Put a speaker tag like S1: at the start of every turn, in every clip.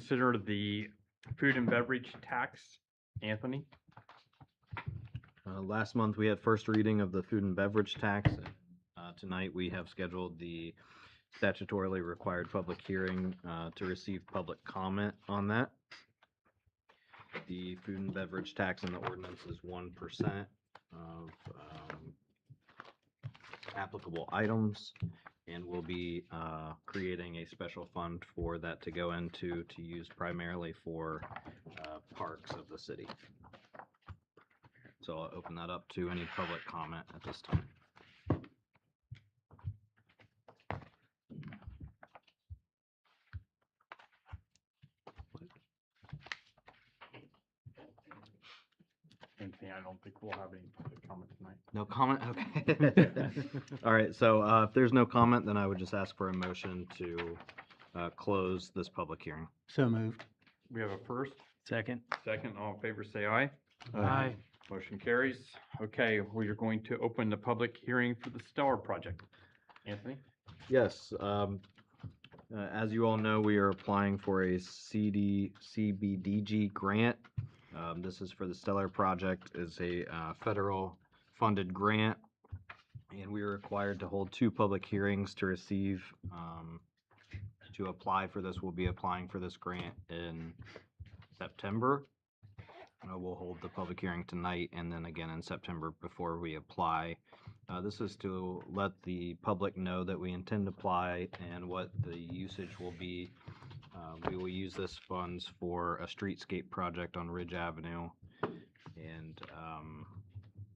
S1: consider the food and beverage tax. Anthony?
S2: Last month we had first reading of the food and beverage tax. Tonight we have scheduled the statutorily required public hearing to receive public comment on that. The food and beverage tax in the ordinance is 1% of applicable items, and we'll be creating a special fund for that to go into to use primarily for parks of the city. So I'll open that up to any public comment at this time.
S1: Anthony, I don't think we'll have any public comment tonight.
S2: No comment? Okay. All right, so if there's no comment, then I would just ask for a motion to close this public hearing.
S3: So moved.
S1: We have a first.
S3: Second.
S1: Second, all in favor say aye.
S3: Aye.
S1: Motion carries. Okay, we are going to open the public hearing for the Stellar project. Anthony?
S2: Yes, as you all know, we are applying for a CBDG grant. This is for the Stellar project. It's a federal funded grant, and we are required to hold 2 public hearings to receive, to apply for this. We'll be applying for this grant in September. We'll hold the public hearing tonight and then again in September before we apply. This is to let the public know that we intend to apply and what the usage will be. We will use this funds for a streetscape project on Ridge Avenue, and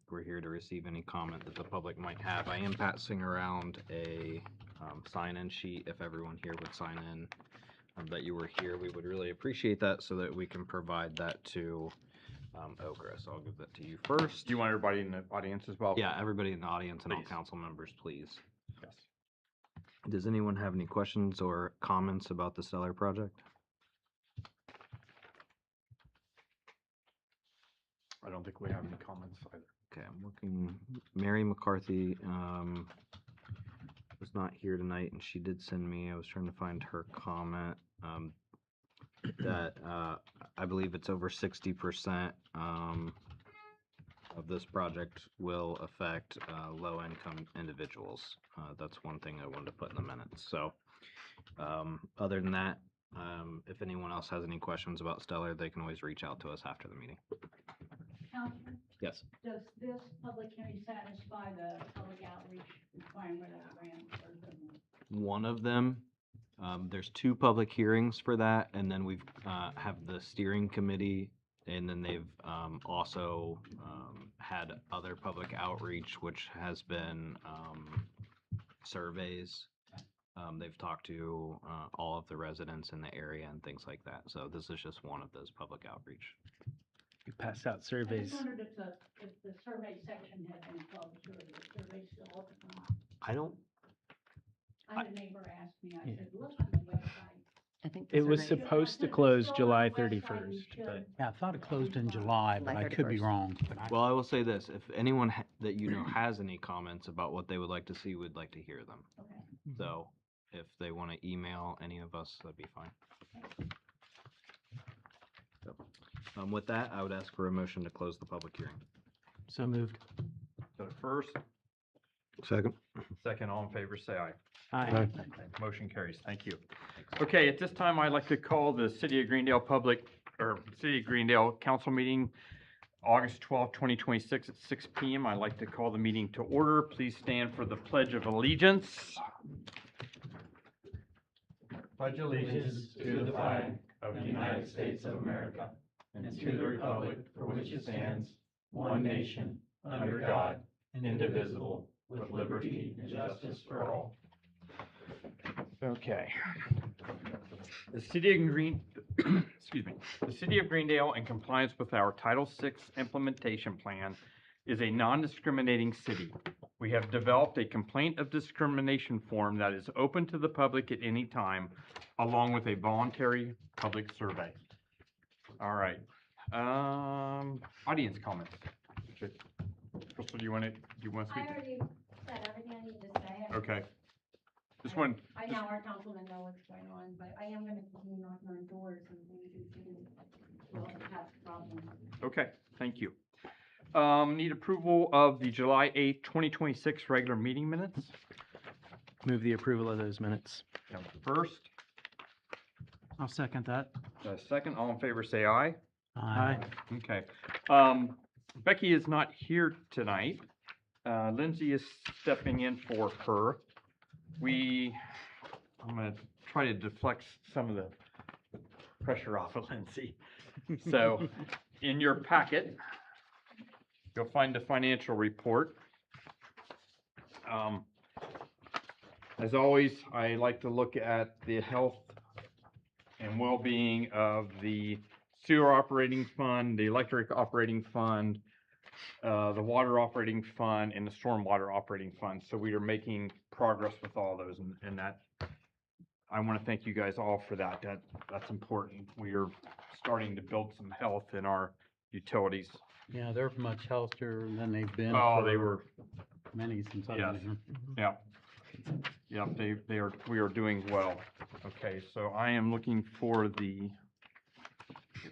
S2: we're here to receive any comment that the public might have. I am passing around a sign-in sheet. If everyone here would sign in that you were here, we would really appreciate that so that we can provide that to Okra. So I'll give that to you first.
S1: Do you want everybody in the audience as well?
S2: Yeah, everybody in the audience and all
S1: Please.
S2: council members, please.
S1: Yes.
S2: Does anyone have any questions or comments about the Stellar project?
S1: I don't think we have any comments either.
S2: Okay, I'm looking. Mary McCarthy was not here tonight, and she did send me. I was trying to find her comment that I believe it's over 60% of this project will affect low-income individuals. That's one thing I wanted to put in the minutes. So, other than that, if anyone else has any questions about Stellar, they can always reach out to us after the meeting.
S4: Counselor,
S2: Yes.
S4: does this public hearing satisfy the public outreach requirement of the grant?
S2: One of them. There's 2 public hearings for that, and then we've have the steering committee, and then they've also had other public outreach, which has been surveys. They've talked to all of the residents in the area and things like that. So this is just one of those public outreach.
S3: You passed out
S4: I
S3: surveys.
S4: just wondered if the survey section had been closed, or is the survey still open?
S2: I don't.
S4: I had a neighbor ask me, I said, look on the website.
S5: I think the
S3: It was
S5: survey-
S3: supposed to
S4: If it's
S3: close
S4: still on
S3: July
S4: the website,
S3: 31st,
S4: you should-
S3: but
S6: Yeah, I thought it closed in July, but
S5: July
S6: I could be
S5: 31st.
S6: wrong. But
S2: Well, I will say this: if anyone that you know has any comments about what they would like to see, we'd like to hear them.
S4: Okay.
S2: So if they want to email any of us, that'd be fine. So, with that, I would ask for a motion to close the public hearing.
S3: so moved.
S1: So first,
S2: Second.
S1: second, all in favor say aye.
S3: Aye.
S1: Motion carries. Thank you. Okay, at this time, I'd like to call the City of Greendale City of Greendale Council meeting, August 12th, 2026 at 6 p.m. I'd like to call the meeting to order. Please stand for the Pledge of Allegiance. Pledge
S7: allegiance to the flag of the United States of America and to the republic for which it stands, one nation, under God, indivisible, with liberty and justice for all.
S1: Okay. The City of the City of Greendale, in compliance with our Title VI implementation plan, is a non-discriminating city. We have developed a complaint of discrimination form that is open to the public at any time, along with a voluntary public survey. All right. Audience comments. Crystal, do you want to
S8: I
S1: speak?
S8: already said everything I need to say.
S1: Okay. This one.
S8: I know our councilmen know what's going on, but I am gonna continue knocking on doors and
S4: problem.
S1: Okay, thank you. Need approval of the July 8th, 2026 regular meeting minutes.
S3: Move the approval of those minutes.
S1: Now, First,
S3: I'll second that.
S1: second, all in favor, say aye.
S3: Aye.
S1: Okay. Becky is not here tonight. Lindsay is stepping in for her. I'm gonna try to deflect some of the pressure off of Lindsay. So, in your packet, you'll find the financial report. As always, I like to look at the health and well-being of the sewer operating fund, the electric operating fund, the water operating fund, and the stormwater operating fund. So we are making progress with all those, and that, I want to thank you guys all for that. That's important. We are starting to build some health in our utilities.
S6: Yeah, they're much healthier than they've been
S1: Oh, they
S6: for
S1: were,
S6: many since I've
S1: yes.
S6: been here.
S1: yeah. Yeah, we are doing well. Okay, so I am looking for get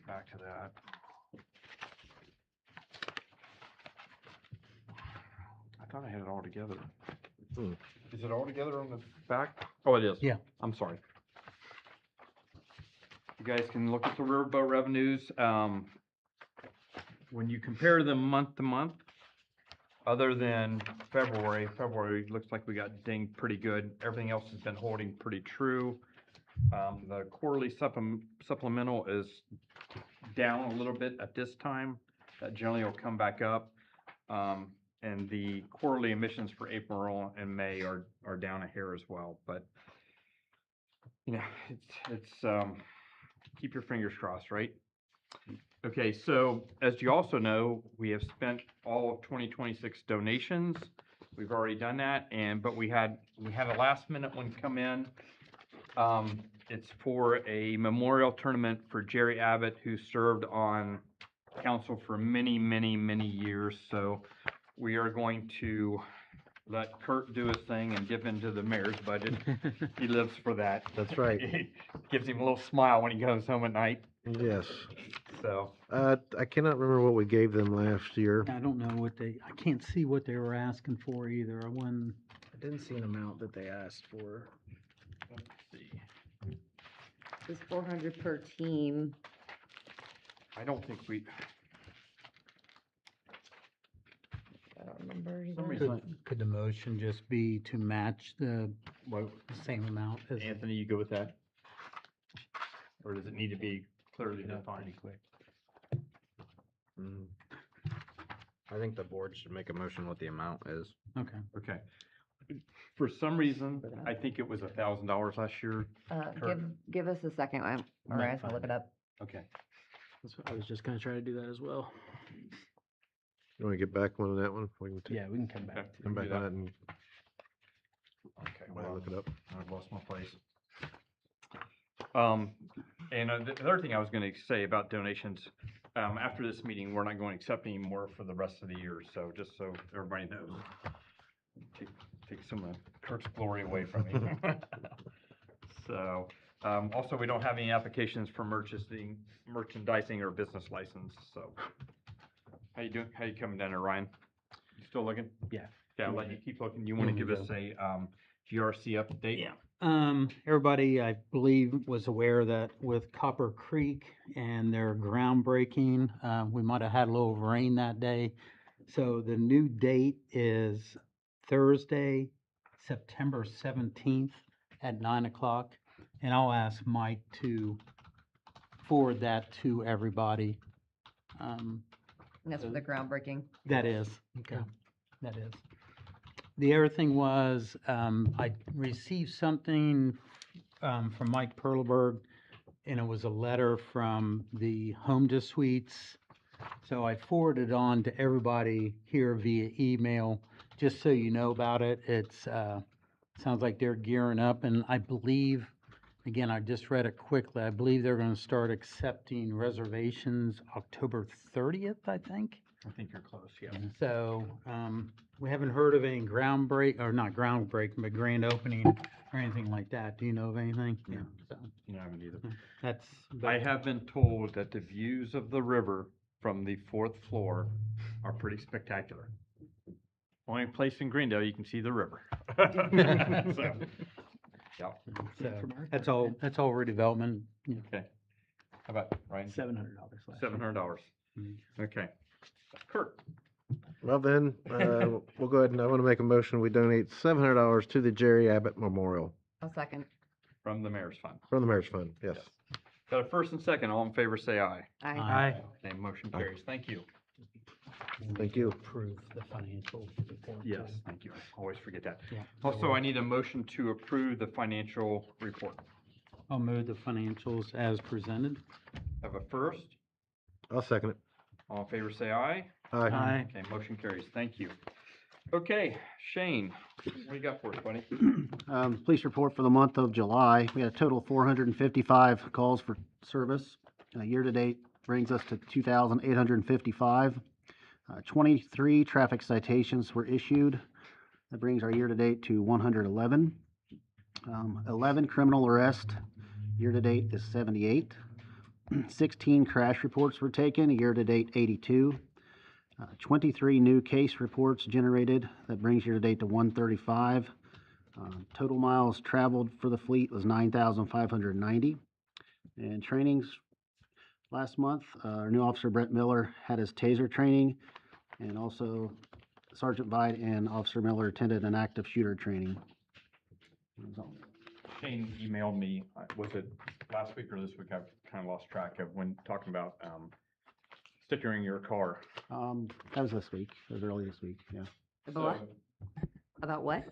S1: back to that. I thought I had it all together. Is it all together on the back? Oh, it is.
S6: Yeah.
S1: I'm sorry. You guys can look at the riverboat revenues. When you compare them month to month, other than February looks like we got dinged pretty good. Everything else has been holding pretty true. The quarterly supplemental is down a little bit at this time. That generally will come back up. And the quarterly emissions for April and May are down a hair as well. But you know, it's keep your fingers crossed, right? Okay, so as you also know, we have spent all of 2026 donations. We've already done that, but we had a last minute one come in. It's for a memorial tournament for Jerry Abbott, who served on council for many, many, many years. So we are going to let Kurt do his thing and dip into the mayor's budget. He lives for that.
S5: That's right.
S1: It gives him a little smile when he goes home at night.
S5: Yes.
S1: So,
S5: I cannot remember what we gave them last year.
S6: I don't know I can't see what they were asking for either.
S3: I didn't see an amount that they asked for.
S1: let's see.
S9: It's 400 per team.
S1: I don't think
S9: I don't remember
S1: some
S9: either.
S1: reason,
S6: Could the motion just be to match the same amount as?
S1: Anthony, you go with that? Or does it need to be clearly defined?
S2: I think the board should make a motion what the amount is.
S6: Okay.
S1: Okay. For some reason, I think it was $1,000 last year.
S9: Give us a second, or I have to look it up.
S1: Okay.
S3: I was just gonna try to do that as well.
S5: You want to get back on that one? We can
S3: Yeah, we can come back.
S1: Okay.
S3: to
S5: come
S3: it.
S5: back
S1: do
S5: on
S1: that.
S5: it and
S1: Okay,
S5: I'll look it up.
S1: I've lost my place. And the other thing I was gonna say about donations, after this meeting, we're not going to accept any more for the rest of the year, so just so everybody knows. Take some of Kirk's glory away from me. So, also, we don't have any applications for merchandising or business license, so. How you doing? How you coming down there, Ryan? You still looking?
S3: Yeah.
S1: Yeah, I'll let you keep looking. You wanna
S6: Yeah,
S1: give
S6: we
S1: us a, GRC update?
S6: Yeah. Everybody, I believe, was aware that with Copper Creek and their groundbreaking, we might have had a little rain that day. So the new date is Thursday, September 17th at 9 o'clock. And I'll ask Mike to forward that to everybody.
S9: And that's for the groundbreaking.
S6: That is. Okay. That is. The other thing was, I received something from Mike Perlberg, and it was a letter from the Home to Suites. So I forwarded it on to everybody here via email, just so you know about it. It's sounds like they're gearing up, and I believe, again, I just read it quickly, I believe they're gonna start accepting reservations October 30th, I think.
S1: I think you're close, yeah.
S6: So, we haven't heard of any not groundbreaking, but grand opening or anything like that. Do you know of anything? Yeah. So,
S1: You know, I haven't either.
S6: that's.
S1: I have been told that the views of the river from the fourth floor are pretty spectacular. Only place in Greendale you can see the river. So, yeah,
S6: So that's all redevelopment.
S1: okay. How about Ryan?
S3: $700 last year.
S1: $700.
S6: Mhm.
S1: Okay. Kurt,
S5: Well then, we'll go ahead and I want to make a motion. We donate $700 to the Jerry Abbott Memorial
S9: I'll second.
S1: from the Mayor's Fund.
S5: from the Mayor's Fund. Yes.
S1: Got a first and second, all in favor say aye.
S9: Aye.
S3: Aye.
S1: Okay, motion carries. Thank you.
S6: And
S5: Thank you.
S6: Approve the financial report.
S1: Yes, thank you. I always forget that.
S6: Yeah.
S1: Also, I need a motion to approve the financial report.
S6: I'll move the financials as presented.
S1: Have a first,
S5: I'll second it.
S1: all in favor say aye.
S5: Aye.
S3: Aye.
S1: Okay, motion carries. Thank you. Okay, Shane, what do you got for us, buddy?
S3: Police report for the month of July, we had a total of 455 calls for service. Year-to-date brings us to 2,855. 23 traffic citations were issued. That brings our year-to-date to 111. 11 criminal arrests, year-to-date is 78. 16 crash reports were taken, year-to-date 82. 23 new case reports generated, that brings year-to-date to 135. Total miles traveled for the fleet was 9,590. And trainings last month, our new officer Brett Miller had his taser training, and also Sergeant Vide and Officer Miller attended an active shooter training. That was all.
S1: Shane emailed me, was it last week or this week? I've kind of lost track of when talking about stickering your car.
S3: That was this week, it was early this week, yeah.
S9: About what? About what?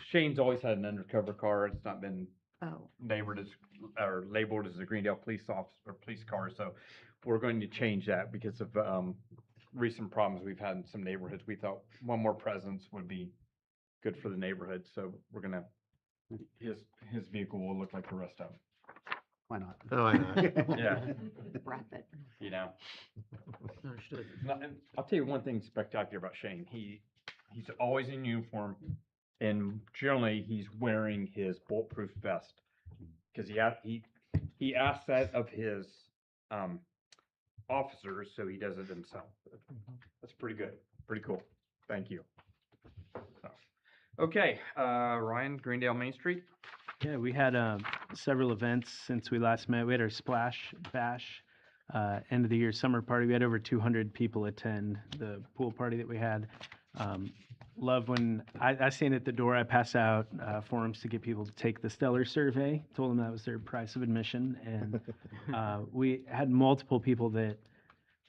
S1: Shane's always had an undercover car. It's not been
S9: Oh,
S1: labeled as a Greendale police officer or police car. So we're going to change that because of recent problems we've had in some neighborhoods. We thought one more presence would be good for the neighborhood. So we're gonna, his vehicle will look like the rest of them.
S3: Why not?
S5: Oh, I know.
S1: Yeah,
S9: rapid.
S1: you know.
S3: Understood.
S1: And I'll tell you one thing spectacular about Shane. He's always in uniform, and generally he's wearing his bulletproof vest because he asks that of his officers, so he does it himself. That's pretty good, pretty cool. Thank you. So, okay, Ryan, Greendale Main Street.
S10: Yeah, we had several events since we last met. We had our Splash Bash, end of the year summer party. We had over 200 people attend the pool party that we had. Love when I stand at the door, I pass out forms to get people to take the Stellar survey. Told them that was their price of admission. And we had multiple people that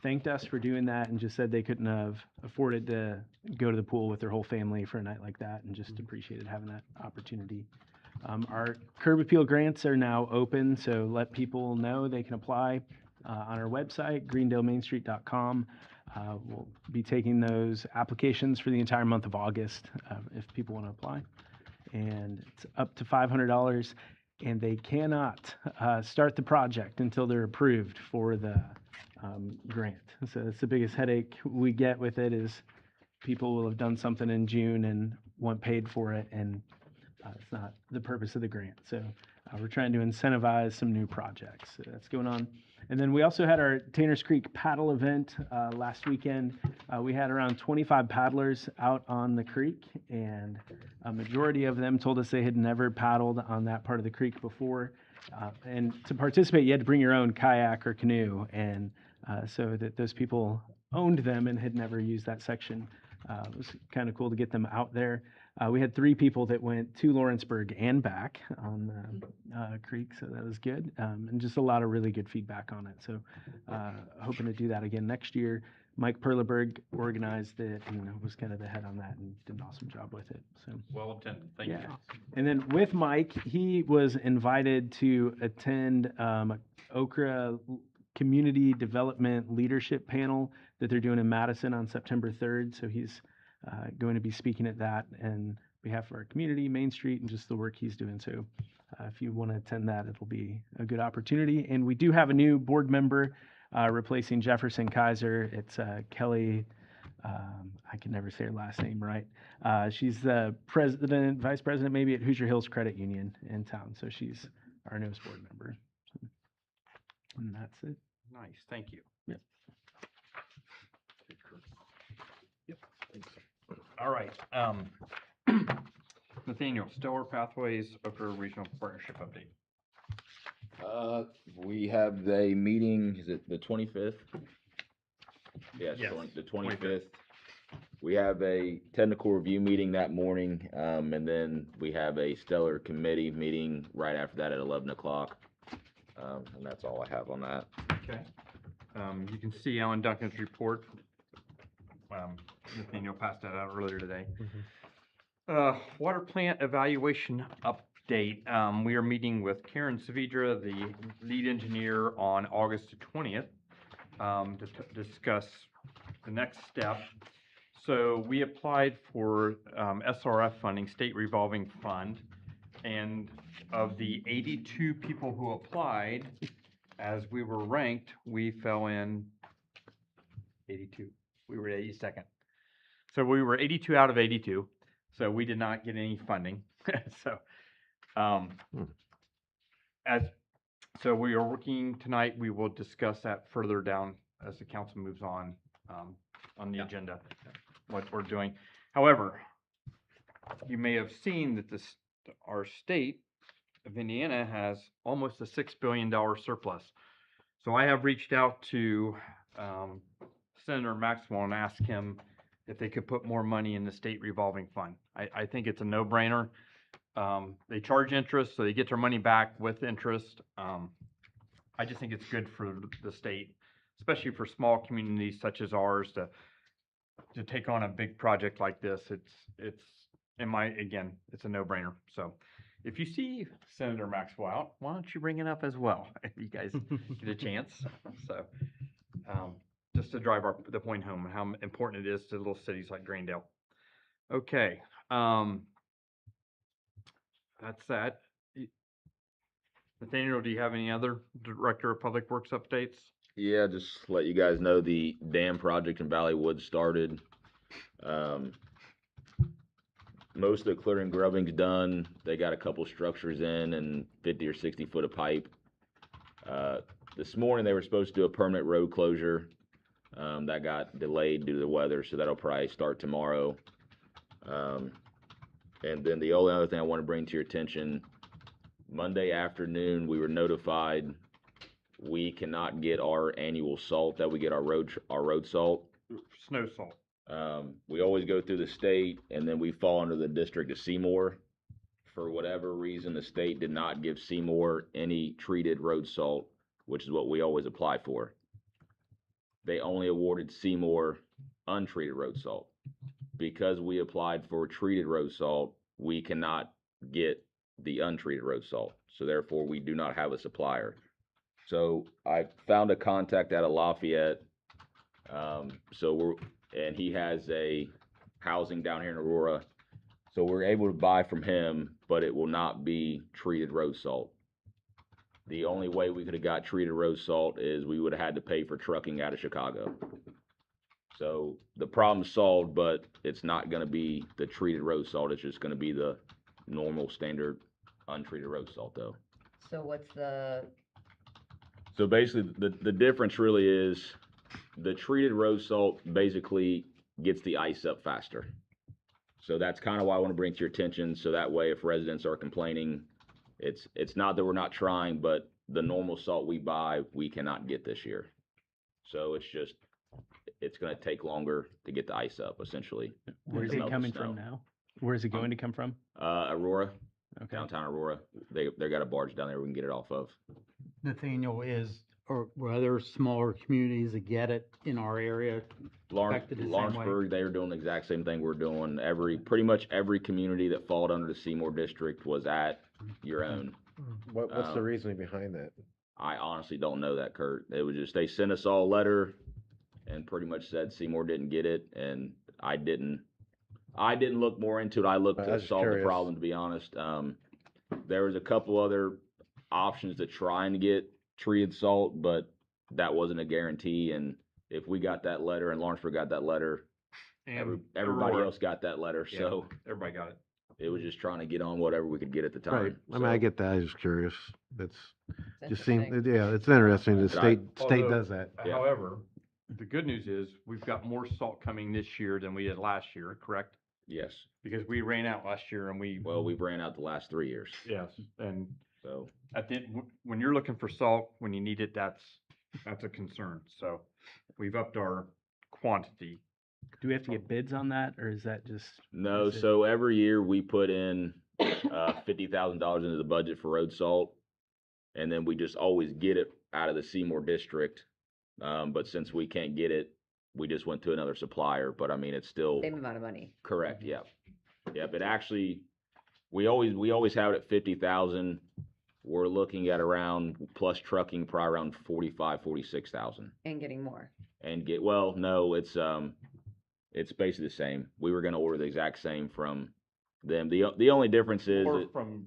S10: thanked us for doing that and just said they couldn't have afforded to go to the pool with their whole family for a night like that and just appreciated having that opportunity. Our curb appeal grants are now open, so let people know they can apply on our website, greendalemainstreet.com. We'll be taking those applications for the entire month of August if people want to apply. And it's up to $500, and they cannot start the project until they're approved for the grant. So that's the biggest headache we get with it is people will have done something in June and want paid for it, and it's not the purpose of the grant. So we're trying to incentivize some new projects. So that's going on. And then we also had our Tanners Creek paddle event last weekend. We had around 25 paddlers out on the creek, and a majority of them told us they had never paddled on that part of the creek before. And to participate, you had to bring your own kayak or canoe, and so that those people owned them and had never used that section. It was kind of cool to get them out there. We had 3 people that went to Lawrenceburg and back on the creek, so that was good. And just a lot of really good feedback on it. So hoping to do that again next year. Mike Perleberg organized it and was kind of the head on that and did an awesome job with it. So
S1: Well attended. Thank you.
S10: and then with Mike, he was invited to attend Okra Community Development Leadership Panel that they're doing in Madison on September 3rd. So he's going to be speaking at that on behalf of our community, Main Street, and just the work he's doing. So if you want to attend that, it'll be a good opportunity. And we do have a new board member replacing Jefferson Kaiser. It's Kelly. I can never say her last name right. She's the vice president maybe at Hoosier Hills Credit Union in town. So she's our newest board member. And that's it.
S1: Nice, thank you.
S10: Yep.
S1: All right, Nathaniel, Stellar Pathways Oka Regional Partnership update.
S11: We have a meeting, is it the 25th? Yes,
S1: Yes,
S11: the 25th. We have a technical review meeting that morning, and then we have a stellar committee meeting right after that at 11 o'clock. And that's all I have on that.
S1: Okay. You can see Alan Duncan's report. Nathaniel passed that out earlier today. Water plant evaluation update. We are meeting with Karen Savidra, the lead engineer, on August 20th to discuss the next step. So we applied for SRF funding, State Revolving Fund, and of the 82 people who applied, as we were ranked, we fell in 82. We were 82nd. So we were 82 out of 82. So we did not get any funding. So, so we are working tonight. We will discuss that further down as the council moves on the agenda, what we're doing. However, you may have seen that our state of Indiana has almost a $6 billion surplus. So I have reached out to Senator Maxwell and asked him if they could put more money in the state revolving fund. I think it's a no-brainer. They charge interest, so they get their money back with interest. I just think it's good for the state, especially for small communities such as ours, to take on a big project like this. It's a no-brainer. So if you see Senator Maxwell out, why don't you bring it up as well if you guys get a chance? So just to drive the point home, how important it is to little cities like Greendale. Okay, that's that. Nathaniel, do you have any other Director of Public Works updates?
S11: Yeah, just let you guys know the dam project in Valley Woods started. Most of the clearing grubbing's done. They got a couple structures in and 50 or 60 foot of pipe. This morning they were supposed to do a permanent road closure. That got delayed due to the weather, so that'll probably start tomorrow. And then the only other thing I want to bring to your attention, Monday afternoon we were notified we cannot get our annual salt that we get our road salt.
S1: Snow salt.
S11: We always go through the state, and then we fall under the district of Seymour. For whatever reason, the state did not give Seymour any treated road salt, which is what we always apply for. They only awarded Seymour untreated road salt. Because we applied for treated road salt, we cannot get the untreated road salt. So therefore, we do not have a supplier. So I found a contact out of Lafayette. And he has a housing down here in Aurora. So we're able to buy from him, but it will not be treated road salt. The only way we could have got treated road salt is we would have had to pay for trucking out of Chicago. So the problem's solved, but it's not going to be the treated road salt. It's just going to be the normal standard untreated road salt, though.
S9: So what's the,
S11: So basically, the difference really is the treated road salt basically gets the ice up faster. So that's kind of why I want to bring to your attention. So that way, if residents are complaining, it's not that we're not trying, but the normal salt we buy, we cannot get this year. So it's going to take longer to get the ice up, essentially.
S10: Where's
S11: to
S10: it
S11: melt the
S10: coming
S11: snow.
S10: from now? Where is it going to come from?
S11: Aurora,
S10: Okay.
S11: downtown Aurora. They got a barge down there we can get it off of.
S6: Nathaniel, were other smaller communities that get it in our area affected the same way?
S11: Lawrenceburg, they are doing the exact same thing we're doing. Pretty much every community that followed under the Seymour district was at your own.
S5: What's the reasoning behind that?
S11: I honestly don't know that, Kurt. It was just, they sent us all a letter and pretty much said Seymour didn't get it, and I didn't look more into it. I looked
S5: I
S11: to
S5: was just
S11: solve the
S5: curious.
S11: problem, to be honest. There was a couple other options to trying to get treated salt, but that wasn't a guarantee. And if we got that letter and Lawrenceburg got that letter,
S1: And
S11: everybody
S1: Aurora.
S11: else got that letter.
S1: Yeah.
S11: So
S1: Everybody got it.
S11: it was just trying to get on whatever we could get at the time.
S5: Right. I mean, I get that. I was just curious. It's
S9: it's
S5: just seems,
S9: interesting.
S5: yeah, it's interesting. The
S11: Right.
S5: state
S1: Although-
S5: does that.
S11: Yeah.
S1: However, the good news is we've got more salt coming this year than we did last year, correct?
S11: Yes.
S1: Because we ran out last year and we.
S11: Well, we've ran out the last 3 years,
S1: Yes, and
S11: so.
S1: when you're looking for salt, when you need it, that's a concern. So we've upped our quantity.
S10: Do we have to get bids on that, or is that just?
S11: No,
S10: is it-
S11: so every year we put in $50,000 into the budget for road salt, and then we just always get it out of the Seymour district. But since we can't get it, we just went to another supplier. But I mean, it's still
S9: Same amount of money.
S11: correct. Yep. Yep. It actually, we always have it at 50,000. We're looking at around plus trucking, probably around 46,000.
S9: And getting more.
S11: And no, it's basically the same. We were going to order the exact same from them. The only difference is
S1: Or from,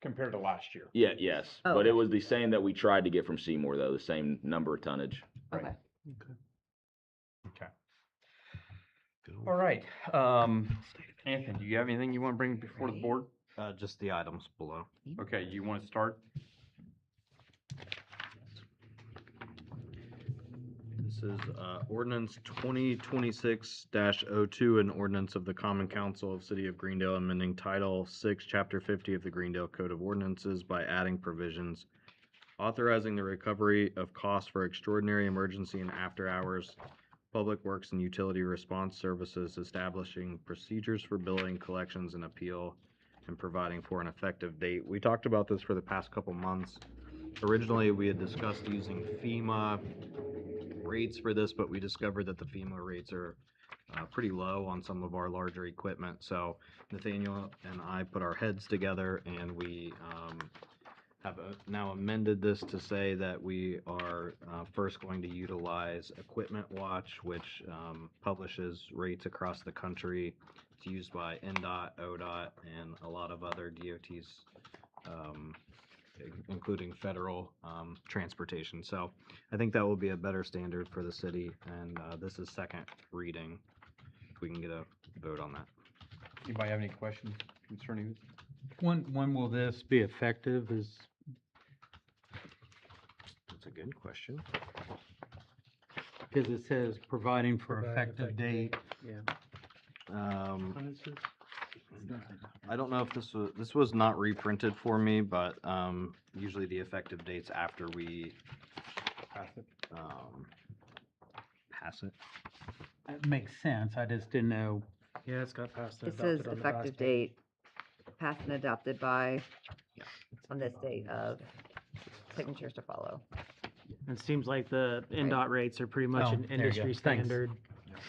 S1: compared to last year.
S11: yes,
S9: Oh,
S11: but
S9: okay.
S11: it was the same that we tried to get from Seymour though, the same number of tonnage.
S9: Okay.
S1: Okay. All right. Anthony, do you have anything you want to bring before the board?
S2: Just the items below.
S1: Okay, you want to start?
S2: This is ordinance 2026-02, an ordinance of the Common Council of City of Greendale amending Title 6, Chapter 50 of the Greendale Code of Ordinances by adding provisions authorizing the recovery of costs for extraordinary emergency and after-hours public works and utility response services, establishing procedures for billing, collections, and appeal, and providing for an effective date. We talked about this for the past couple months. Originally, we had discussed using FEMA rates for this, but we discovered that the FEMA rates are pretty low on some of our larger equipment. So Nathaniel and I put our heads together, and we have now amended this to say that we are first going to utilize Equipment Watch, which publishes rates across the country. It's used by NDOT, ODOT, and a lot of other DOTs, including federal transportation. So I think that will be a better standard for the city, and this is second reading. If we can get a vote on that.
S1: Anybody have any questions concerning this?
S6: When will this be effective?
S2: That's a good question.
S6: Because it says providing for effective date.
S10: Yeah.
S2: I don't know if this was not reprinted for me, but usually the effective date's after we
S1: Pass it.
S2: pass it.
S6: It makes sense. I just didn't know.
S10: Yeah, it's got passed and
S9: It says
S10: adopted on the last
S9: effective
S10: page.
S9: date, passed and adopted by, on this date of signatures to follow.
S10: And it seems like the NDOT rates are pretty much
S6: Oh,
S10: an
S6: there you go.
S10: industry
S6: Thanks.
S10: standard.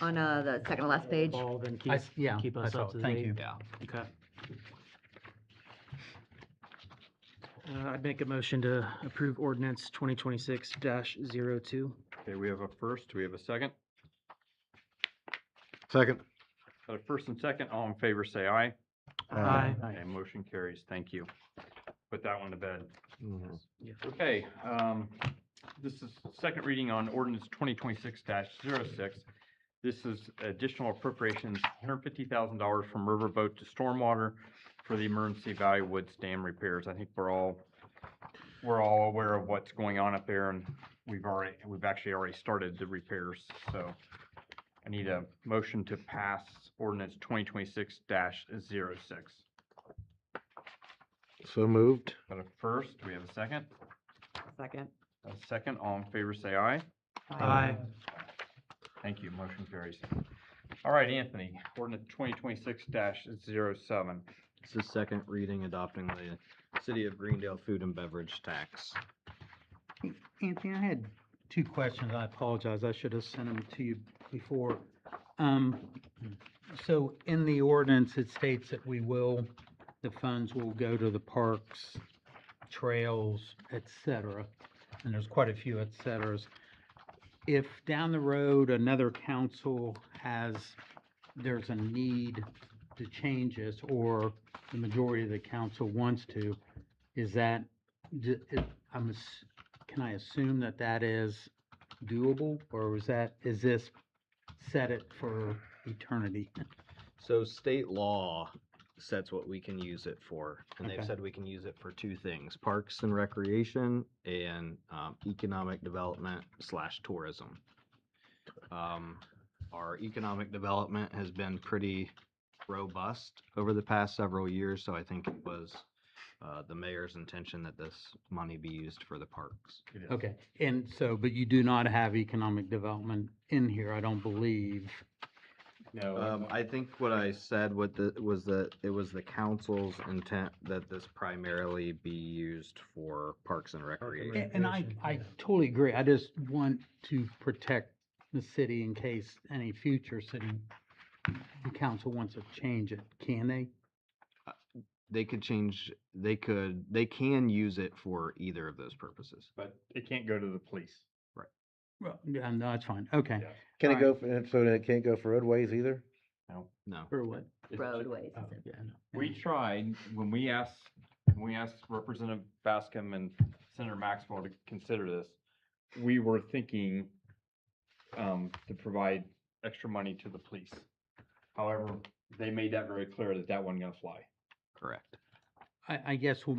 S9: On the second to last page,
S10: Evolve and
S6: Yeah,
S10: keep
S6: I
S10: us
S6: saw
S10: up
S6: it.
S10: to
S6: Thank
S10: date.
S6: you.
S2: Yeah.
S10: Okay. I'd make a motion to approve ordinance 2026-02.
S1: Okay, we have a first. Do we have a second?
S5: Second.
S1: Got a first and second. All in favor, say aye.
S10: Aye.
S1: Okay, motion carries. Thank you. Put that one to bed.
S5: Mhm.
S1: Okay, this is second reading on ordinance 2026-06. This is additional appropriations, $150,000 from Riverboat to Stormwater for the emergency Valley Woods Dam repairs. I think we're all aware of what's going on up there, and we've actually already started the repairs. So I need a motion to pass ordinance 2026-06.
S5: So moved.
S1: Got a first, do we have a second?
S9: second.
S1: A second, all in favor say aye.
S10: Aye.
S1: Thank you, motion carries. All right, Anthony, ordinance 2026-07.
S2: This is second reading adopting the City of Greendale food and beverage tax.
S6: Anthony, I had two questions. I apologize. I should have sent them to you before. So in the ordinance, it states that the funds will go to the parks, trails, et cetera. And there's quite a few et ceteras. If down the road another council there's a need to change this, or the majority of the council wants to, can I assume that is doable, or is this set it for eternity?
S2: So state law sets what we can use it for, and they've
S6: Okay.
S2: said we can use it for two things: parks and recreation and economic development / tourism. Our economic development has been pretty robust over the past several years, so I think it was the mayor's intention that this money be used for the parks.
S1: It is.
S6: Okay, and so, but you do not have economic development in here, I don't believe.
S1: No.
S2: I think what I said was that it was the council's intent that this primarily be used for parks and recreation.
S6: And I totally agree, I just want to protect the city in case any future city council wants to change it, can they?
S2: They can use it for either of those purposes.
S1: But it can't go to the police.
S6: Well, yeah, no, that's fine, okay.
S1: Yeah.
S5: Can it
S6: All
S5: go, so it can't go for roadways either?
S2: No.
S6: For what?
S1: It's-
S9: Roadways.
S6: Oh, yeah, no.
S1: We tried, when we asked Representative Bascom and Senator Maxwell to consider this, we were thinking, to provide extra money to the police. However, they made that very clear that that wasn't gonna fly.
S2: Correct.
S6: I guess what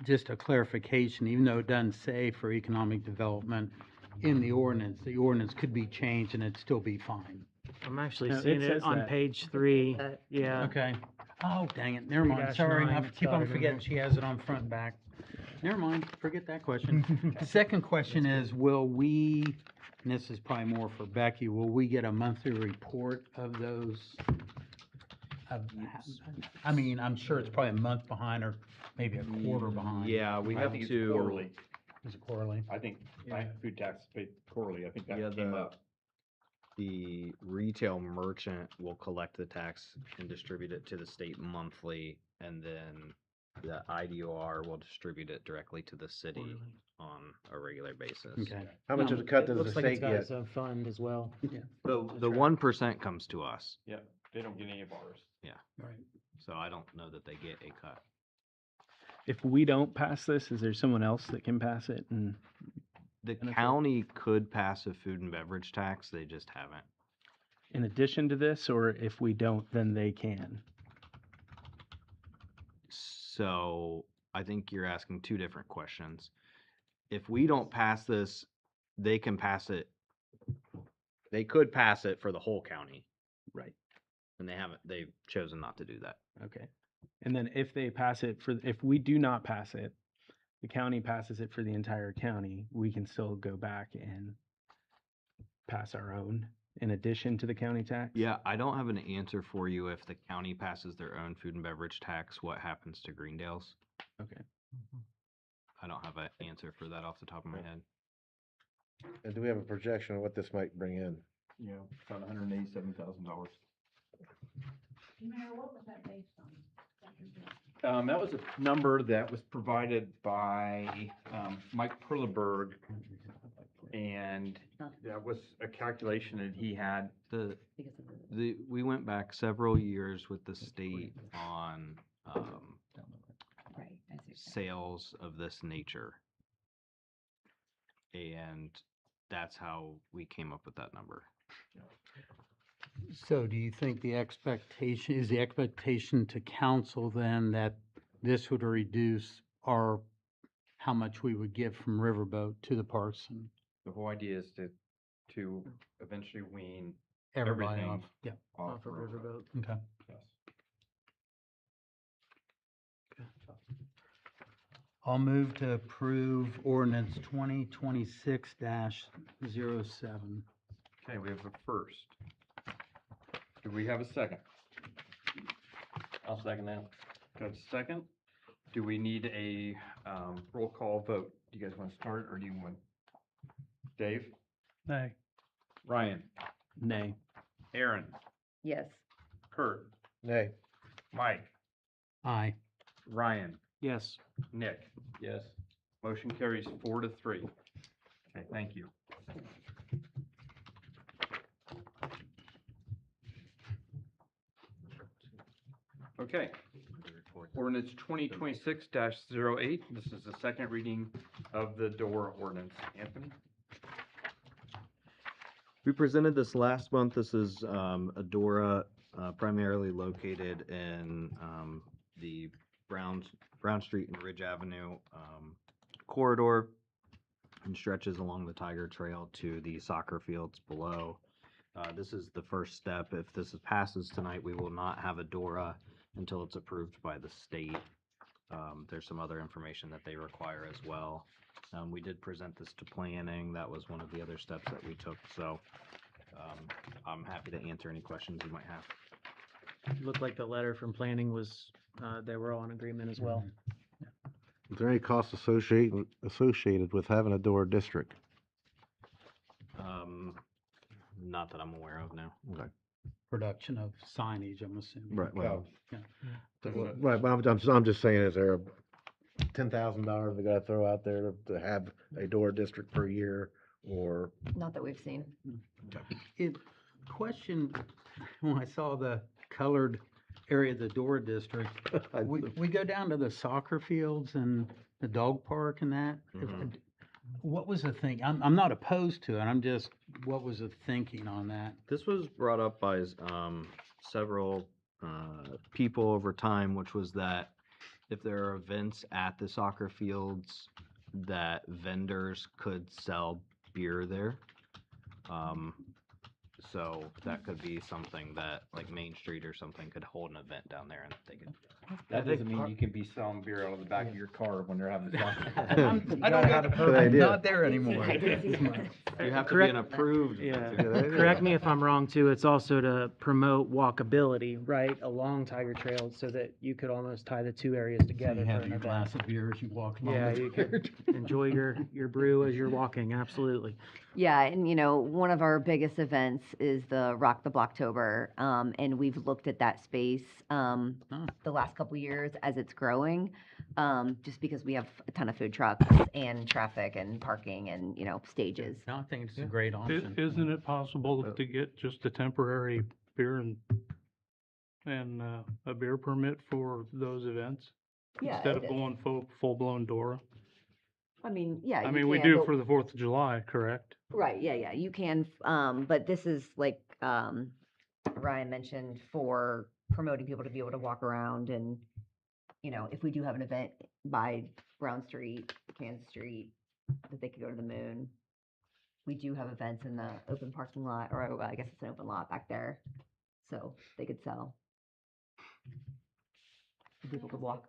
S6: just a clarification, even though it doesn't say for economic development in the ordinance could be changed and it'd still be fine.
S7: I'm actually
S10: No, it
S7: seeing it
S10: says
S7: on
S10: that.
S7: page 3. Yeah.
S6: Okay. Oh, dang it, never mind,
S7: 3-9,
S6: sorry, I
S7: it's
S6: keep
S7: got
S6: on
S7: it in
S6: forgetting
S7: there.
S6: she has it on front and back. Never mind, forget that question. The second question is, will we, and this is probably more for Becky, will we get a monthly report of those? I mean, I'm sure it's probably a month behind or maybe a quarter behind.
S2: Yeah, we
S1: I
S2: have
S1: think it's
S2: to.
S1: quarterly.
S6: Is it quarterly?
S1: I think my food tax is paid quarterly. I think
S2: Yeah,
S1: that came up.
S2: The retail merchant will collect the tax and distribute it to the state monthly, and then the IDOR will distribute it directly to the city on a regular basis.
S6: Okay.
S5: How much
S6: No,
S5: of the cut
S7: It
S5: does the
S7: looks like it's
S5: state
S7: got
S5: get?
S7: its own fund as well.
S2: The 1% comes to us,
S1: Yeah, they don't get any of ours.
S6: Right.
S2: so I don't know that they get a cut.
S10: If we don't pass this, is there someone else that can pass it? And
S2: The
S10: Benefit.
S2: county could pass a food and beverage tax, they just haven't.
S10: in addition to this, or if we don't, then they can?
S2: So I think you're asking two different questions. If we don't pass this, they can pass it. They could pass it for the whole county,
S10: Right.
S2: and they haven't. They've chosen not to do that.
S10: Okay. And then if they pass it if we do not pass it, the county passes it for the entire county, we can still go back and pass our own in addition to the county tax?
S2: Yeah, I don't have an answer for you if the county passes their own food and beverage tax, what happens to Greendale's?
S10: Okay.
S2: I don't have an answer for that off the top of my head.
S5: And do we have a projection of what this might bring in?
S1: Yeah, about $187,000.
S4: Mayor, what was that based on?
S1: That was a number that was provided by, Mike Perleberg, and that was a calculation that he had.
S2: We went back several years with the state on sales of this nature. And that's how we came up with that number.
S6: So do you think the expectation to council then that this would reduce how much we would give from Riverboat to the parks and
S1: The whole idea is to eventually wean
S6: everybody
S1: everything
S6: off? Yeah,
S1: off of
S7: Riverboat.
S6: okay.
S1: Yes.
S6: I'll move to approve ordinance 2026-07.
S1: Okay, we have a first. Do we have a second?
S7: I'll second that.
S1: Got a second? Do we need a roll call vote? Do you guys want to start, or do you want? Dave?
S10: Nay.
S1: Ryan?
S10: Nay.
S1: Aaron?
S9: Yes.
S1: Kurt?
S5: Nay.
S1: Mike?
S6: Aye.
S1: Ryan?
S7: Yes.
S1: Nick?
S7: Yes.
S1: Motion carries 4-3. Okay, thank you. Okay. Ordinance 2026-08. This is the second reading of the door ordinance. Anthony?
S2: We presented this last month. This is Adora, primarily located in the Brown Street and Ridge Avenue corridor, and stretches along the Tiger Trail to the soccer fields below. This is the first step. If this passes tonight, we will not have a DORA until it's approved by the state. There's some other information that they require as well. We did present this to planning. That was one of the other steps that we took, so I'm happy to answer any questions you might have.
S12: Looked like the letter from planning was, they were all in agreement as well.
S5: Is there any cost associated with having a door district?
S2: Not that I'm aware of now.
S5: Okay.
S6: Production of signage, I'm assuming.
S5: Right, well,
S6: Yeah.
S5: right, but I'm just saying, is there $10,000 we gotta throw out there to have a door district per year, or?
S9: Not that we've seen.
S6: Question, when I saw the colored area of the door district, we go down to the soccer fields and the dog park and that.
S2: Mhm.
S6: What was the thing? I'm not opposed to it, I'm just, what was the thinking on that?
S2: This was brought up by several people over time, which was that if there are events at the soccer fields, that vendors could sell beer there. So that could be something that, like Main Street or something, could hold an event down there and they could.
S1: That doesn't mean you can be selling beer out of the back of your car when they're having soccer.
S6: I don't
S12: have a
S6: get,
S5: Good
S6: I'm
S5: idea.
S6: not there anymore.
S9: I did see some.
S2: You have to be
S12: Correct-
S2: an approved.
S12: Yeah,
S2: event.
S5: Good idea.
S12: correct me if I'm wrong too, it's also to promote walkability, right, along Tiger Trail so that you could almost tie the two areas
S6: So
S12: together
S6: you
S12: for
S6: have
S12: an
S6: your
S12: event.
S6: glass of beer as you walk along.
S12: Yeah,
S6: the
S12: you
S6: trail.
S12: could enjoy your brew as you're walking, absolutely.
S9: Yeah, and one of our biggest events is the Rock the Blocktober, and we've looked at that space the last couple years as it's growing, just because we have a ton of food trucks and traffic and parking and stages.
S6: No, I think it's a great option.
S7: Isn't it possible to get just a temporary beer and a beer permit for those events?
S9: Yeah,
S7: Instead
S9: it
S7: of
S9: is.
S7: going full-blown DORA?
S9: I mean, yeah.
S7: I
S9: you
S7: mean, we
S9: can,
S7: do
S9: but-
S7: for the 4th of July, correct?
S9: Right, yeah, you can, but this is like, Ryan mentioned, for promoting people to be able to walk around and, if we do have an event by Brown Street, Kansas Street, that they could go to the moon. We do have events in the open parking lot, or well, I guess it's an open lot back there, so they could sell. People could walk.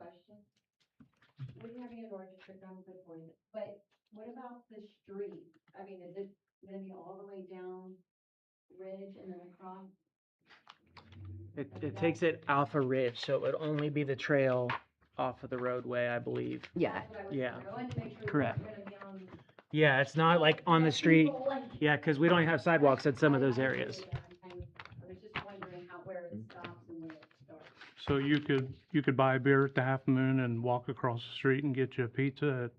S4: We have a door district on good for you, but what about the street? I mean, is it gonna be all the way down Ridge and then across?
S12: It takes it off a ridge, so it would only be the trail off of the roadway, I believe.
S9: Yeah,
S4: That's what I was
S12: Yeah.
S4: wondering. I wanted to make sure.
S12: Correct.
S4: We weren't gonna be on.
S12: Yeah, it's not like on the street,
S4: People, like-
S12: yeah, because we don't have sidewalks at some of those
S4: I
S12: areas.
S4: get that. I was just wondering where it stops and where it starts.
S7: So you could buy a beer at the Half Moon and walk across the street and get you a pizza at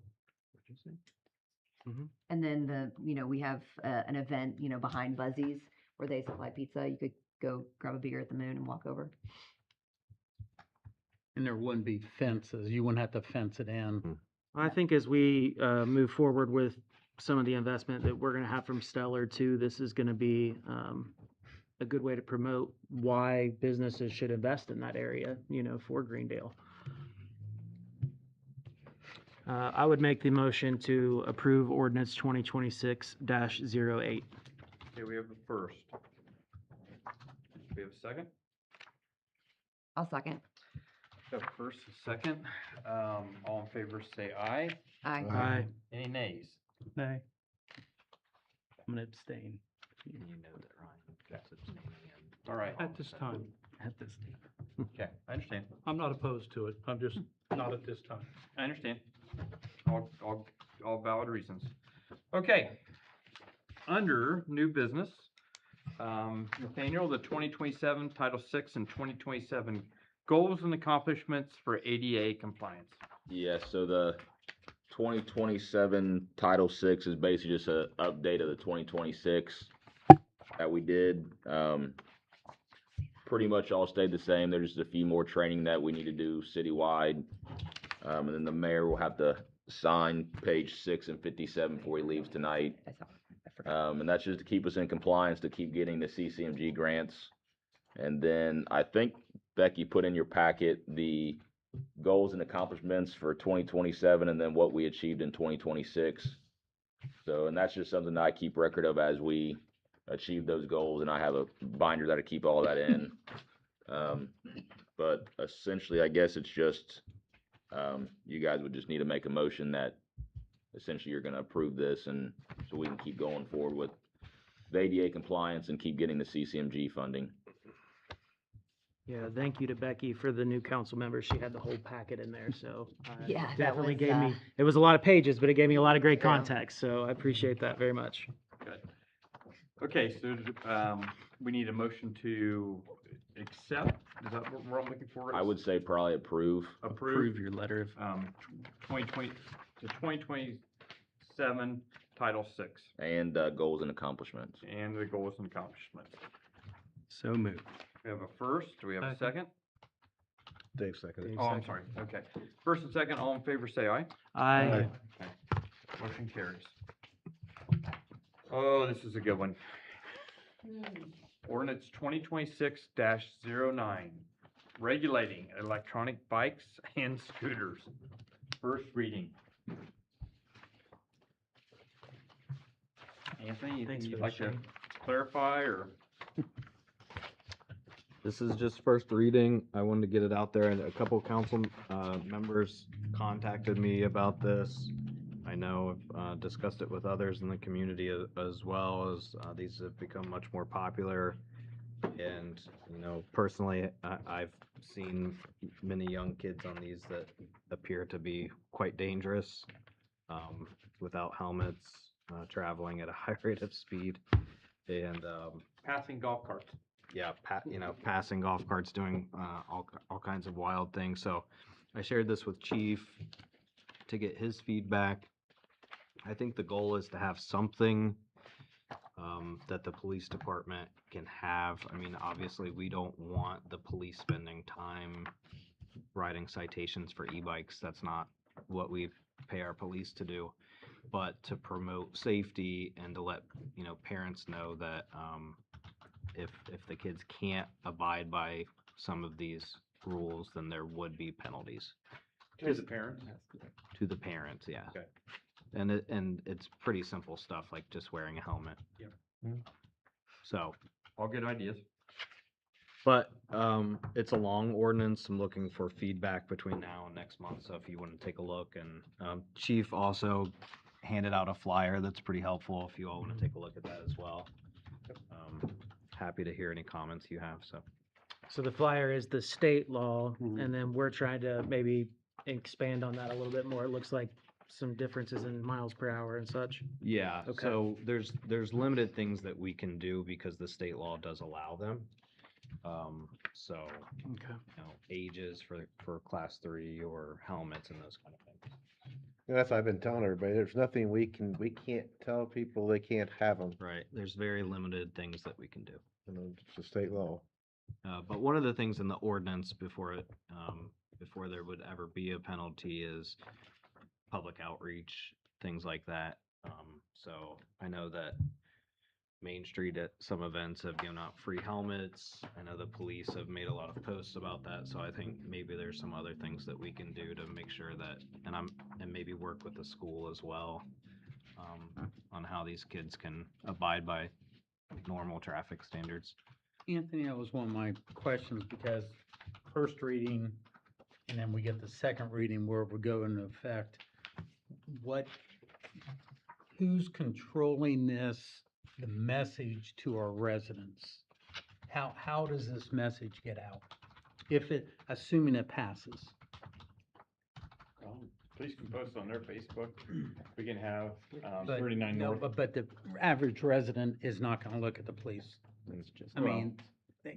S9: and then we have an event, behind Buzzy's where they supply pizza. You could go grab a beer at the moon and walk over.
S6: And there wouldn't be fences, you wouldn't have to fence it in.
S12: I think as we move forward with some of the investment that we're gonna have from Stellar too, this is gonna be a good way to promote why businesses should invest in that area, for Greendale. I would make the motion to approve ordinance 2026-08.
S1: Okay, we have a first. We have a second?
S9: I'll second.
S1: Got a first, a second. All in favor, say aye.
S9: Aye.
S12: Aye.
S1: Any nays?
S7: nay.
S12: I'm gonna abstain
S2: You know that Ryan gets abstaining and
S1: All right,
S7: At this time.
S12: at this.
S1: okay, I understand.
S7: I'm not opposed to it. I'm just not at this time.
S1: I understand. All valid reasons. Okay. Under new business, Nathaniel, the 2027 Title VI and 2027 goals and accomplishments for ADA compliance.
S11: Yeah, so the 2027 Title VI is basically just a update of the 2026 that we did. Pretty much all stayed the same. There's just a few more training that we need to do citywide. And then the mayor will have to sign page 6 and 57 before he leaves tonight.
S9: I saw. I forgot.
S11: And that's just to keep us in compliance, to keep getting the CCMG grants. And then I think Becky put in your packet the goals and accomplishments for 2027 and then what we achieved in 2026. So, and that's just something that I keep record of as we achieve those goals, and I have a binder that'll keep all that in. But essentially, I guess it's just, you guys would just need to make a motion that essentially you're gonna approve this, and so we can keep going forward with the ADA compliance and keep getting the CCMG funding.
S12: Yeah, thank you to Becky for the new council member. She had the whole packet in there, so
S9: Yeah, that
S12: definitely
S9: was,
S12: gave me, it was a lot of pages, but it gave me a lot of great
S9: Yeah.
S12: context, so I appreciate that very much.
S1: Good. Okay, so, we need a motion to accept, is that what we're all looking for?
S11: I would say probably approve.
S1: Approve,
S10: Your letter of,
S1: 2027 Title VI,
S11: And goals and accomplishments.
S1: and the goals and accomplishments.
S10: so moved.
S1: We have a first, do we have a second?
S5: Dave seconded.
S10: Dave.
S1: Oh, I'm
S10: Second.
S1: sorry, okay. First and second, all in favor, say aye.
S12: I,
S1: Motion carries. Oh, this is a good one. Ordinance 2026-09, regulating electronic bikes and scooters. First reading. Anthony,
S12: Thanks
S1: anything
S12: for
S1: you'd
S12: the
S1: like to
S12: sharing.
S1: clarify, or?
S2: This is just first reading. I wanted to get it out there, and a couple council members contacted me about this. I know I've discussed it with others in the community as well, as these have become much more popular. And, you know, personally, I've seen many young kids on these that appear to be quite dangerous, without helmets, traveling at a high rate of speed, and
S1: Passing golf carts.
S2: yeah, passing golf carts, doing all kinds of wild things. So I shared this with Chief to get his feedback. I think the goal is to have something that the police department can have. I mean, obviously, we don't want the police spending time writing citations for e-bikes. That's not what we pay our police to do. But to promote safety and to let, you know, parents know that if the kids can't abide by some of these rules, then there would be penalties
S1: To the parents?
S2: to the parents, yeah.
S1: Okay.
S2: And it's pretty simple stuff, like just wearing a helmet.
S1: Yep.
S2: So,
S1: All good ideas.
S2: but it's a long ordinance. I'm looking for feedback between now and next month, so if you want to take a look. And Chief also handed out a flyer that's pretty helpful if you all want to take a look at that as well. Happy to hear any comments you have, so.
S12: so the flyer is the state law, and then we're trying to maybe expand on that a little bit more. It looks like some differences in miles per hour and such.
S2: Yeah,
S12: Okay.
S2: so there's limited things that we can do because the state law does allow them. So,
S12: Okay.
S2: you know, ages for class 3 or helmets and those kind of things.
S5: And that's what I've been telling everybody, there's nothing we can't tell people they can't have them,
S2: Right, there's very limited things that we can do.
S5: you know, it's the state law.
S2: But one of the things in the ordinance before there would ever be a penalty is public outreach, things like that. So I know that Main Street at some events have given out free helmets. I know the police have made a lot of posts about that, so I think maybe there's some other things that we can do to make sure that, and maybe work with the school as well, on how these kids can abide by normal traffic standards.
S6: Anthony, that was one of my questions, because first reading, and then we get the second reading where it would go into effect. Who's controlling this, the message to our residents? How does this message get out? Assuming it passes?
S1: Police can post on their Facebook. We can have
S6: But
S1: 39
S6: no,
S1: North.
S6: But the average resident is not gonna look at the police.
S2: It's just,
S6: I mean,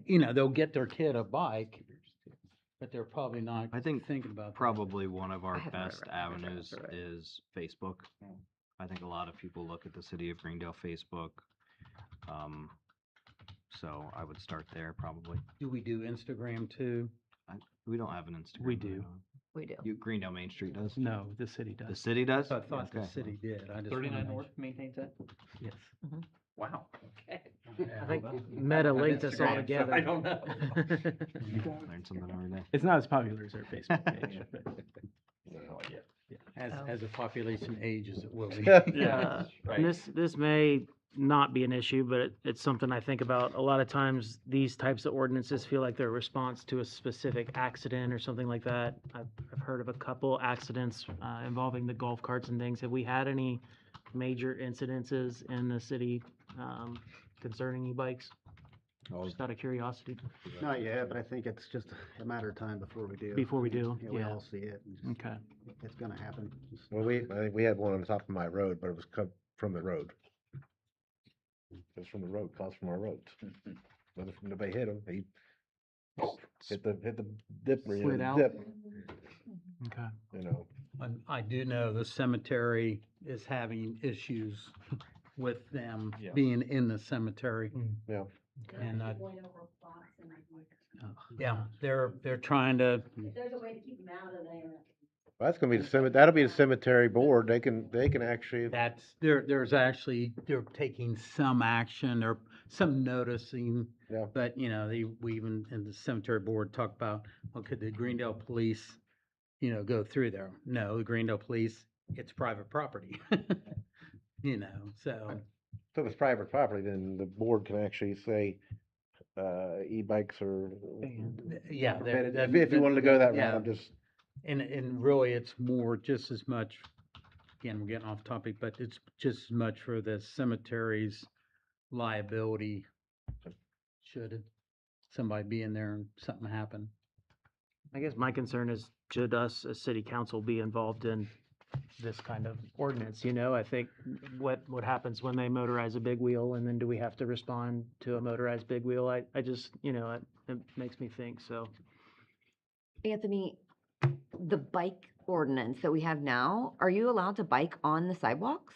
S6: you know, they'll get their kid a bike, but they're probably not
S2: I think
S6: thinking about that.
S2: probably one of our
S9: I haven't
S2: best
S9: read that,
S2: avenues
S9: right.
S2: is Facebook.
S1: Mm.
S2: I think a lot of people look at the city of Greendale Facebook. So I would start there probably.
S6: Do we do Instagram too?
S2: We don't have an Instagram.
S10: We
S2: right
S10: do.
S2: now.
S9: We do.
S2: Greendale Main Street does?
S10: No, the city
S2: The
S10: does.
S2: city does?
S6: I thought the
S2: Okay.
S6: city did. I just
S1: 39
S6: wanted to
S1: North maintains that?
S10: Yes.
S1: Wow. Okay.
S12: I think Meta linked us all
S1: Instagram, so
S12: together.
S1: I don't know.
S2: Learn something every day.
S10: It's not as popular as our Facebook page.
S1: Oh, yeah.
S6: As the population ages, it will be.
S1: Yeah, right.
S12: And this may not be an issue, but it's something I think about. A lot of times, these types of ordinances feel like they're a response to a specific accident or something like that. I've heard of a couple accidents involving the golf carts and things. Have we had any major incidences in the city concerning e-bikes? Just out of curiosity.
S3: Not yet, but I think it's just a matter of time before we do.
S12: Before we do,
S3: Yeah, we
S12: yeah.
S3: all see it. and just-
S12: Okay.
S3: It's gonna happen. Just-
S5: Well, I think we had one on the top of my road, but it was cut from the road. It was from the road, caused from our roads. Nobody hit him, he hit the dip,
S12: Slid out.
S5: dip,
S12: Okay.
S5: you know.
S6: I do know the cemetery is having issues with them
S1: Yeah.
S6: being in the cemetery.
S5: Yeah.
S6: And,
S4: Going over plots and
S6: yeah, they're trying to,
S4: if there's a way to keep them out of there.
S5: Well, that's gonna be the that'll be the cemetery board, they can actually,
S6: there's actually, they're taking some action or some noticing.
S5: Yeah.
S6: But, you know, we even in the cemetery board talk about, well, could the Greendale police, you know, go through there? No, the Greendale police, it's private property. You know, so,
S5: so if it's private property, then the board can actually say, e-bikes or.
S6: yeah.
S5: If you wanted to go that route,
S6: yeah.
S5: I'm just,
S6: And really, it's more just as much, again, we're getting off topic, but it's just as much for the cemetery's liability. Should somebody be in there and something happen?
S12: I guess my concern is, should us as city council be involved in this kind of ordinance? You know, I think what happens when they motorize a big wheel, and then do we have to respond to a motorized big wheel? I just, you know, it makes me think, so.
S9: Anthony, the bike ordinance that we have now, are you allowed to bike on the sidewalks?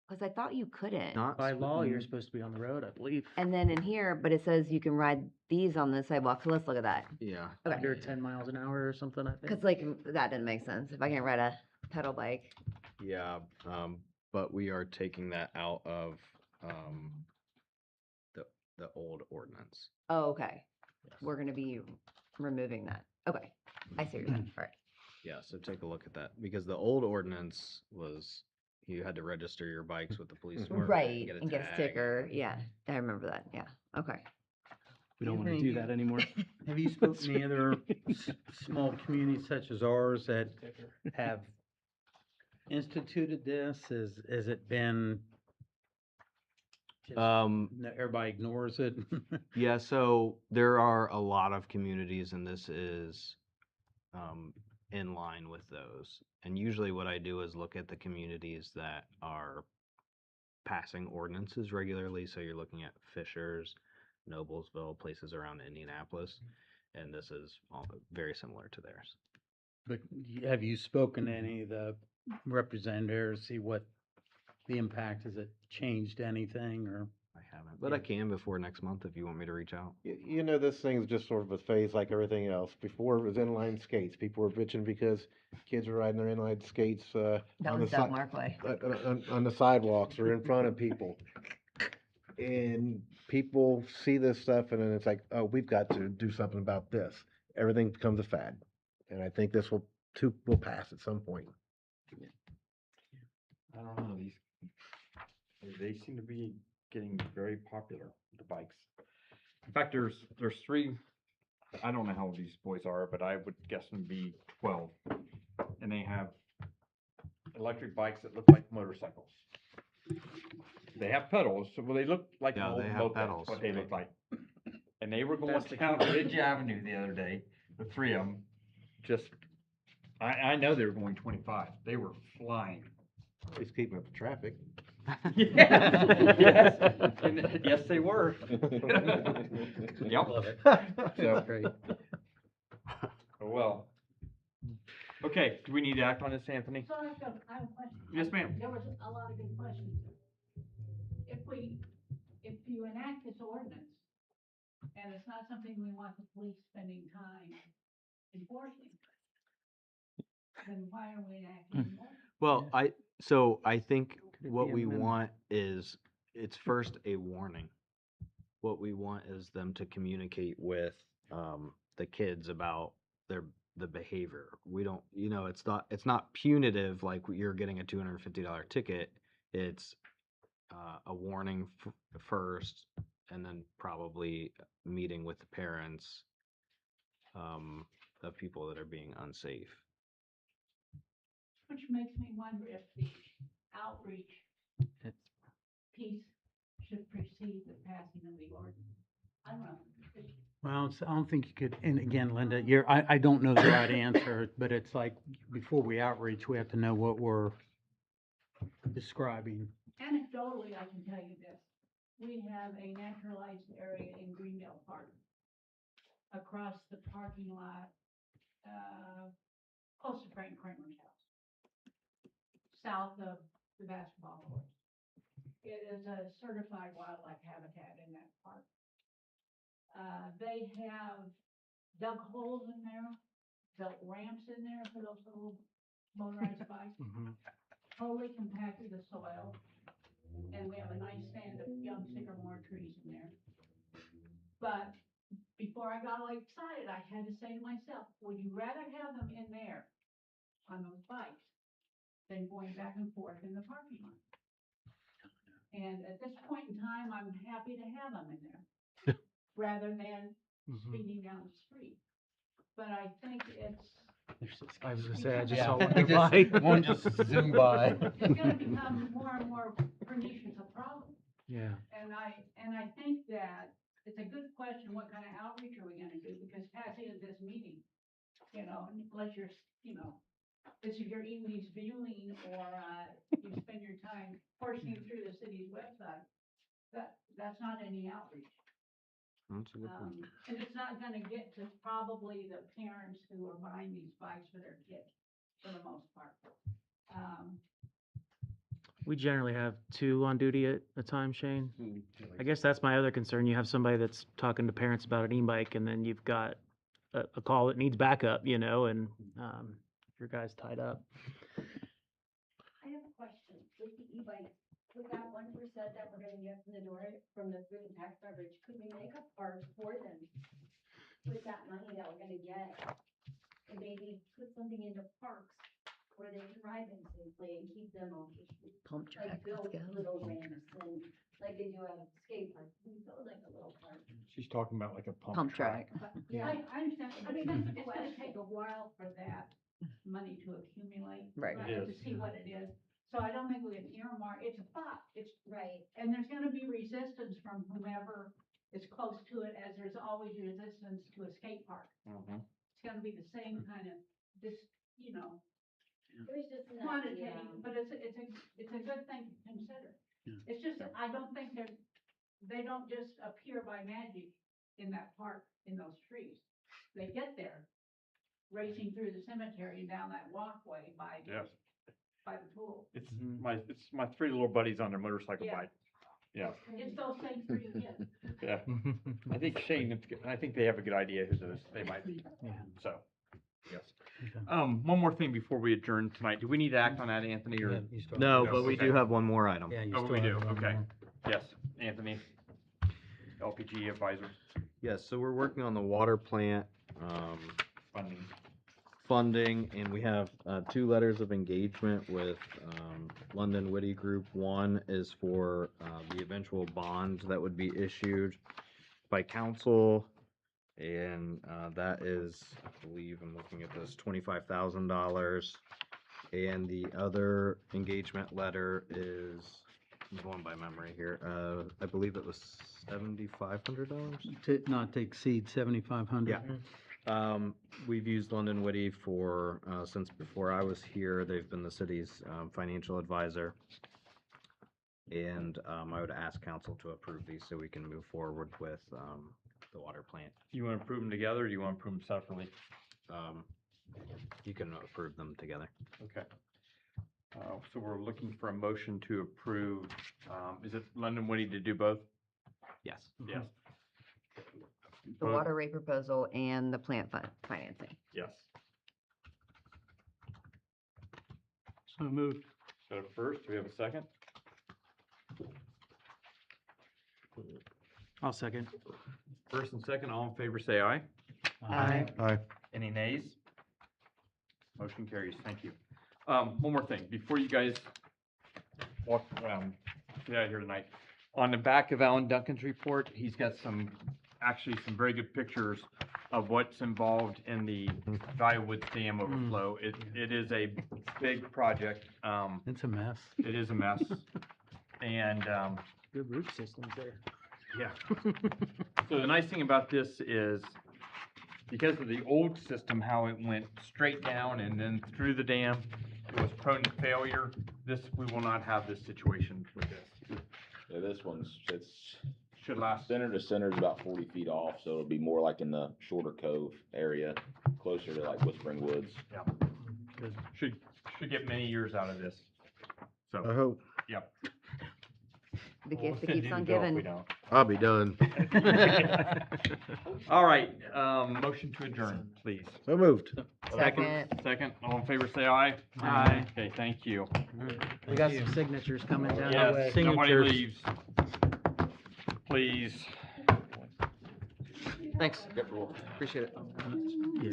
S9: Because I thought you couldn't.
S2: Not
S12: By law, you're
S2: mm,
S12: supposed to be on the road, I believe.
S9: And then in here, but it says you can ride these on the sidewalk, so let's look at that.
S2: Yeah.
S9: Okay,
S12: Under 10 miles an hour or something, I think.
S9: because like, that didn't make sense. If I can't ride a pedal bike.
S2: Yeah, but we are taking that out of, the old ordinance.
S9: Oh, okay. We're gonna be removing that. Okay, I see what you're saying. All right.
S2: Yeah, so take a look at that, because the old ordinance was, you had to register your bikes with the police department.
S9: Right,
S2: get a
S9: and get a
S2: tag.
S9: sticker. Yeah, I remember that. Yeah, okay.
S10: We don't want to
S6: Anthony,
S10: do that anymore.
S6: Have you spoken to any other small communities such as ours that have instituted this? Has it been? just everybody ignores it?
S2: Yeah, so there are a lot of communities, and this is in line with those. And usually what I do is look at the communities that are passing ordinances regularly. So you're looking at Fishers, Noblesville, places around Indianapolis, and this is all very similar to theirs.
S6: But have you spoken to any of the representatives, see what the impact, has it changed anything or?
S2: I haven't, but I can before next month if you want me to reach out.
S5: you know, this thing's just sort of a phase like everything else. Before it was inline skates, people were bitching because kids were riding their inline skates,
S9: That
S5: on the
S9: was Doug
S5: si-
S9: Markway.
S5: on the sidewalks or in front of people. And people see this stuff and then it's like, oh, we've got to do something about this. Everything becomes a fad. And I think this will pass at some point.
S1: I don't know, they seem to be getting very popular, the bikes. In fact, there's three, I don't know how old these boys are, but I would guess them to be 12. And they have electric bikes that look like motorcycles. They have pedals, so well, they look like an
S2: Yeah,
S1: old
S2: they have
S1: moped,
S2: pedals.
S1: what they look like. And they were going
S12: That's the
S1: down Ridge Avenue the other day, the three of them, just, I know they were going 25, they were flying.
S5: It's keeping up the traffic.
S1: Yes, and yes, they were. Yep.
S6: Love it.
S1: So,
S6: Great.
S1: well. Okay, do we need to act on this, Anthony?
S4: So I have a question.
S1: Yes, ma'am.
S4: There was a lot of good questions. If you enact this ordinance, and it's not something we want the police spending time enforcing, then why are we enacting it?
S2: Well, I think
S12: Could it
S2: what
S12: be
S2: we
S12: amended?
S2: want is, it's first a warning. What we want is them to communicate with the kids about the behavior. We don't, it's not punitive like you're getting a $250 ticket. It's a warning first, and then probably meeting with the parents of people that are being unsafe.
S4: Which makes me wonder if the outreach piece should precede the passing of the ordinance. I don't know.
S6: Well, I don't think you could, and again, Linda, I don't know the right answer, but it's like, before we outreach, we have to know what we're describing.
S4: Anecdotally, I can tell you this. We have a naturalized area in Greendale Park. Across the parking lot, close to Frank Kramer's house. South of the basketball court. It is a certified wildlife habitat in that park. They have dug holes in there, built ramps in there for those little motorized bikes. Totally compacted the soil, and we have a nice stand of young sycamore trees in there. But before I got all excited, I had to say to myself, would you rather have them in there on those bikes than going back and forth in the parking lot? And at this point in time, I'm happy to have them in there rather than speeding down the street. But I think
S12: I was gonna say, I just
S1: Yeah.
S12: saw one go by.
S1: One just zoomed by.
S4: it's gonna become more and more pernicious a problem.
S12: Yeah.
S4: And I think that it's a good question, what kind of outreach are we gonna do? Because passing of this meeting, unless you're, this is your evening's viewing or, you spend your time forcing through the city's website, that's not any outreach.
S2: That's a good point.
S4: And it's not gonna get to probably the parents who are buying these bikes for their kids, for the most part.
S12: We generally have 2 on duty at a time, Shane. I guess that's my other concern. You have somebody that's talking to parents about an e-bike, and then you've got a call that needs backup, and your guy's tied up.
S8: I have a question. With the e-bikes, with that 1% that we're gonna get from the door, from the food and tax beverage, could we make a park for them with that money that we're gonna get? And maybe put something into parks where they can ride them safely and keep them off the street.
S9: Pump track,
S8: Like build
S9: let's go.
S8: little ramps and like they do at a skate park, we build like a little park.
S1: She's talking about like a
S9: Pump track.
S4: Yeah, I understand.
S8: I mean,
S4: It's
S8: that's a
S4: gonna
S8: question.
S4: take a while for that money to accumulate.
S9: Right.
S1: It
S4: To
S1: is.
S4: see what it is. So I don't think we can earmark, it's a thought,
S8: Right.
S4: and there's gonna be resistance from whomever is close to it, as there's always resistance to a skate park. It's gonna be the same kind of,
S8: It was just an idea.
S4: quantitative, but it's a good thing to consider. It's just, that I don't think they don't just appear by magic in that park, in those trees. They get there, racing through the cemetery down that walkway by
S1: Yes.
S4: the pool.
S1: It's my 3 little buddies on their motorcycle
S4: Yeah.
S1: bike. Yeah,
S4: It's those same 3 kids.
S1: yeah. I think Shane, I think they have a good idea who they might be.
S6: Yeah.
S1: So, yes.
S6: Okay.
S1: One more thing before we adjourn tonight. Do we need to act on that, Anthony, or?
S6: Yeah, you still
S2: No,
S6: have-
S2: but we do
S1: okay.
S2: have one more item.
S6: Yeah, you
S1: Oh,
S6: still
S1: we
S6: have
S1: do,
S6: one
S1: okay.
S6: more.
S1: Yes, Anthony, LPG advisor
S2: Yes, so we're working on the water plant
S1: funding.
S2: funding, and we have 2 letters of engagement with London Witty Group. One is for the eventual bond that would be issued by council, and that is, I believe, I'm looking at this, $25,000. And the other engagement letter is, I'm going by memory here, I believe it was $7,500.
S6: To not to exceed 7,500.
S2: Yeah. We've used London Witty for, since before I was here. They've been the city's financial advisor. And I would ask council to approve these so we can move forward with the water plant.
S1: You want to approve them together, or do you want to approve them separately?
S2: You can approve them together.
S1: Okay. So we're looking for a motion to approve, is it London Witty to do both?
S2: Yes.
S1: Yes.
S9: The
S1: Both?
S9: water rate proposal and the plant financing.
S1: Yes.
S6: So moved.
S1: Got a first, do we have a second?
S12: I'll second.
S1: First and second, all in favor say aye.
S9: Aye.
S5: Aye.
S1: Any nays? Motion carries, thank you. One more thing, before you guys walk, get out of here tonight. On the back of Alan Duncan's report, he's got actually some very good pictures of what's involved in the Dry Woods Dam overflow. It is a big project.
S6: It's a mess.
S1: It is a mess. And,
S12: Good root systems there.
S1: yeah. So the nice thing about this is, because of the old system, how it went straight down and then through the dam, it was prone to failure. We will not have this situation with this.
S11: Yeah, this it's
S1: Should last.
S11: center to center is about 40 feet off, so it'll be more like in the shorter cove area, closer to like Whispering Woods.
S1: Yeah. Good. Should get many years out of this.
S5: I
S1: So,
S5: hope.
S1: yep.
S9: The
S1: We'll
S9: gift that
S1: send
S9: keeps
S1: you
S9: on
S1: the bill if we
S9: giving.
S1: don't.
S5: I'll be done.
S1: All right, motion to adjourn, please.
S5: So moved.
S9: Second.
S1: Second, all in favor, say aye.
S12: Aye.
S1: Okay, thank you.
S12: We got some signatures coming down the way.
S1: Yes, nobody
S6: Signatures.
S1: leaves. Please.
S2: Thanks. Appreciate it.
S6: Yeah.